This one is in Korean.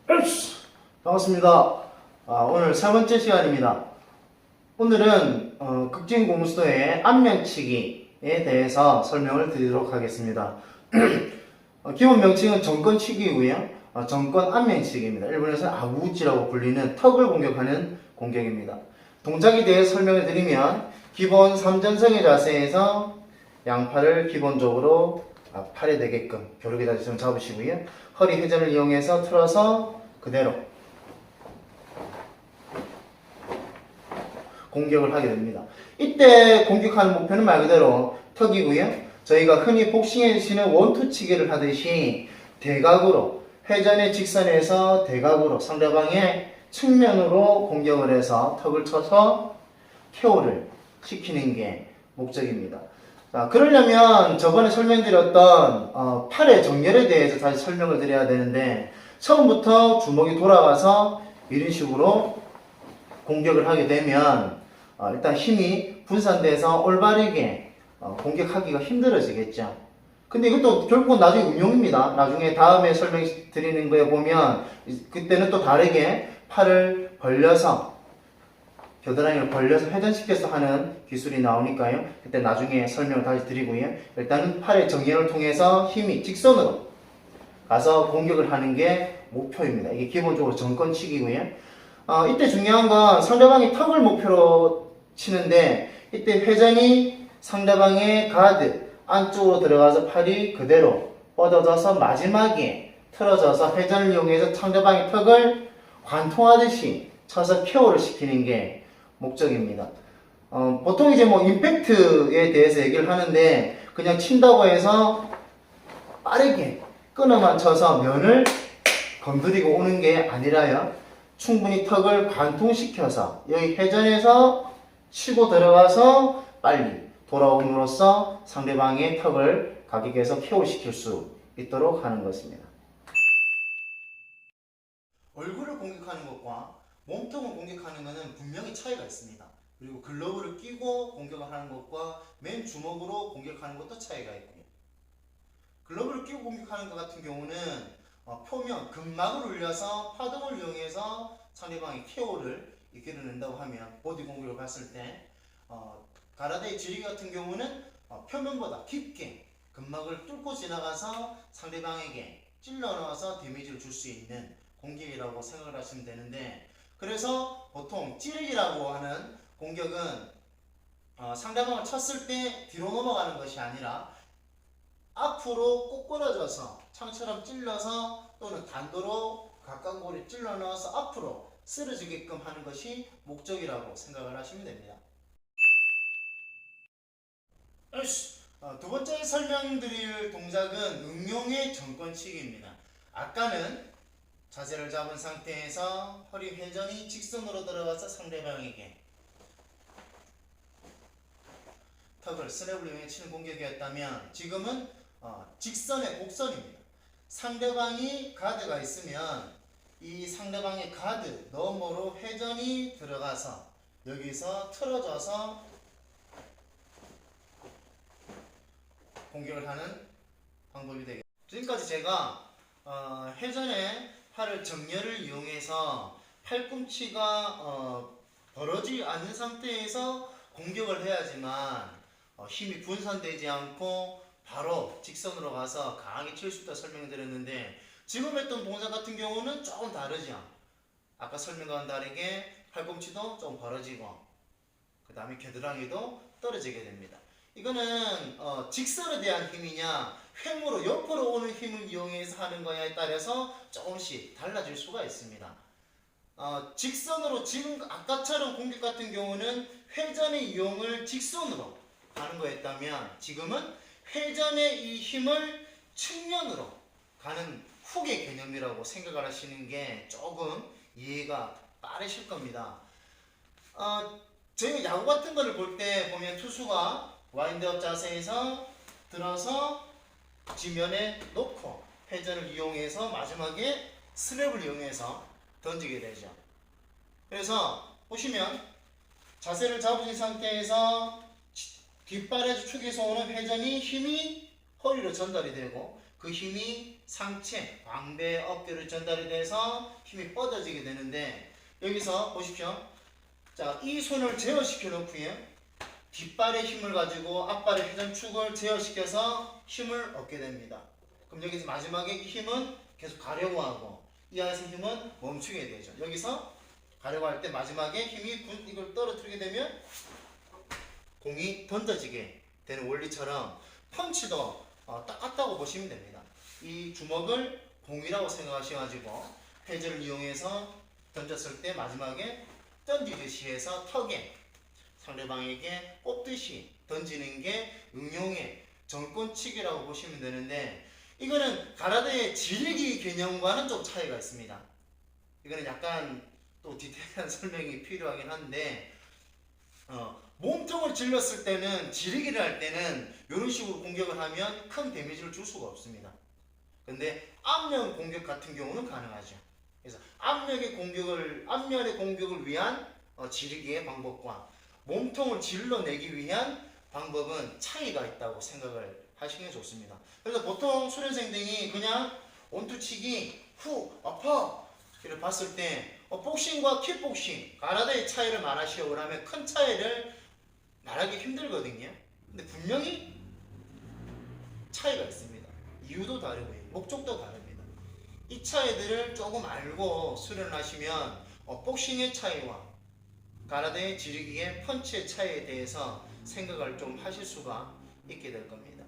반갑습니다. 오늘 세 번째 시간입니다. 오늘은 극진공수도의 안면치기에 대해서 설명을 드리도록 하겠습니다. 기본 명칭은 정권치기이고요. 정권 안면치기입니다. 일본에서 아구우치라고 불리는 턱을 공격하는 공격입니다. 동작에 대해 설명을 드리면 기본 3전성의 자세에서 양팔을 기본적으로 팔에 대게끔 벼룩의 자세처럼 잡으시고요. 허리 회전을 이용해서 틀어서 그대로 공격을 하게 됩니다. 이때 공격하는 목표는 말 그대로 턱이고요. 저희가 흔히 복싱에 쓰는 원투치기를 하듯이 대각으로 회전의 직선에서 대각으로 상대방의 측면으로 공격을 해서 턱을 쳐서 KO를 시키는 게 목적입니다. 자, 그러려면 저번에 설명드렸던 팔의 정렬에 대해서 다시 설명을 드려야 되는데 처음부터 주먹이 돌아가서 이런 식으로 공격을 하게 되면 일단 힘이 분산돼서 올바르게 공격하기가 힘들어지겠죠. 근데 이것도 결국은 나중에 운용입니다. 나중에 다음에 설명드리는 거에 보면 그때는 또 다르게 팔을 벌려서 겨드랑이를 벌려서 회전시켜서 하는 기술이 나오니까요. 그때 나중에 설명을 다시 드리고요. 일단은 팔의 정렬을 통해서 힘이 직선으로 가서 공격을 하는 게 목표입니다. 이게 기본적으로 정권치기고요. 이때 중요한 건 상대방이 턱을 목표로 치는데 이때 회전이 상대방의 가드 안쪽으로 들어가서 팔이 그대로 뻗어져서 마지막에 틀어져서 회전을 이용해서 상대방의 턱을 관통하듯이 쳐서 KO를 시키는 게 목적입니다. 보통 이제 뭐 임팩트에 대해서 얘기를 하는데 그냥 친다고 해서 빠르게 끊어만 쳐서 면을 건드리고 오는 게 아니라요. 충분히 턱을 관통시켜서 여기 회전에서 치고 들어가서 빨리 돌아옴으로써 상대방의 턱을 가격에서 KO시킬 수 있도록 하는 것입니다. 얼굴을 공격하는 것과 몸통을 공격하는 것은 분명히 차이가 있습니다. 그리고 글러브를 끼고 공격을 하는 것과 맨 주먹으로 공격하는 것도 차이가 있고요. 글러브를 끼고 공격하는 것 같은 경우는 표면, 근막을 올려서 파동을 이용해서 상대방의 KO를 이끌어낸다고 하면 보디 공격을 봤을 때 가라데의 지리 같은 경우는 표면보다 깊게 근막을 뚫고 지나가서 상대방에게 찔러 넣어서 데미지를 줄 수 있는 공격이라고 생각을 하시면 되는데, 그래서 보통 찌르기라고 하는 공격은 상대방을 쳤을 때 뒤로 넘어가는 것이 아니라 앞으로 꼬꾸라져서 창처럼 찔러서 또는 단도로 가까운 곳에 찔러 넣어서 앞으로 쓰러지게끔 하는 것이 목적이라고 생각을 하시면 됩니다. 두 번째 설명드릴 동작은 응용의 정권치기입니다. 아까는 자세를 잡은 상태에서 허리 회전이 직선으로 들어가서 상대방에게 턱을 스냅을 이용해 치는 공격이었다면 지금은 직선의 곡선입니다. 상대방이 가드가 있으면 이 상대방의 가드 너머로 회전이 들어가서 여기서 틀어져서 공격을 하는 방법이 되겠습니다. 지금까지 제가 회전의 팔을 정렬을 이용해서 팔꿈치가 벌어지지 않는 상태에서 공격을 해야지만 힘이 분산되지 않고 바로 직선으로 가서 강하게 칠 수 있다 설명을 드렸는데, 지금 했던 동작 같은 경우는 조금 다르죠. 아까 설명과는 다르게 팔꿈치도 좀 벌어지고 그 다음에 겨드랑이도 떨어지게 됩니다. 이거는 직선에 대한 힘이냐 횡으로 옆으로 오는 힘을 이용해서 하는 거냐에 따라서 조금씩 달라질 수가 있습니다. 직선으로 지금 아까처럼 공격 같은 경우는 회전의 이용을 직선으로 하는 거였다면 지금은 회전의 이 힘을 측면으로 가는 훅의 개념이라고 생각을 하시는 게 조금 이해가 빠르실 겁니다. 저희가 야구 같은 거를 볼 때 보면 투수가 와인드업 자세에서 들어서 지면에 놓고 회전을 이용해서 마지막에 스냅을 이용해서 던지게 되죠. 그래서 보시면 자세를 잡으신 상태에서 뒷발의 축에서 오는 회전이 힘이 허리로 전달이 되고 그 힘이 상체, 광배, 어깨로 전달이 돼서 힘이 뻗어지게 되는데 여기서 보십시오. 자, 이 손을 제어시켜 놓고요. 뒷발의 힘을 가지고 앞발의 회전축을 제어시켜서 힘을 얻게 됩니다. 그럼 여기서 마지막에 이 힘은 계속 가려고 하고 이 안에서 힘은 멈추게 되죠. 여기서 가려고 할 때 마지막에 힘이 이걸 떨어뜨리게 되면 공이 던져지게 되는 원리처럼 펀치도 똑같다고 보시면 됩니다. 이 주먹을 공이라고 생각하셔가지고 회전을 이용해서 던졌을 때 마지막에 던지듯이 해서 턱에 상대방에게 꼽듯이 던지는 게 응용의 정권치기라고 보시면 되는데 이거는 가라데의 지르기 개념과는 좀 차이가 있습니다. 이거는 약간 또 디테일한 설명이 필요하긴 한데 몸통을 질렀을 때는 지르기를 할 때는 이런 식으로 공격을 하면 큰 데미지를 줄 수가 없습니다. 근데 앞면 공격 같은 경우는 가능하죠. 그래서 앞면의 공격을 위한 지르기의 방법과 몸통을 질러내기 위한 방법은 차이가 있다고 생각을 하시는 게 좋습니다. 그래서 보통 수련생들이 그냥 원투치기 후 아파 이를 봤을 때 복싱과 킥복싱 가라데의 차이를 말하시려고 하면 큰 차이를 말하기 힘들거든요. 근데 분명히 차이가 있습니다. 이유도 다르고요. 목적도 다릅니다. 이 차이들을 조금 알고 수련을 하시면 복싱의 차이와 가라데의 지르기의 펀치의 차이에 대해서 생각을 좀 하실 수가 있게 될 겁니다.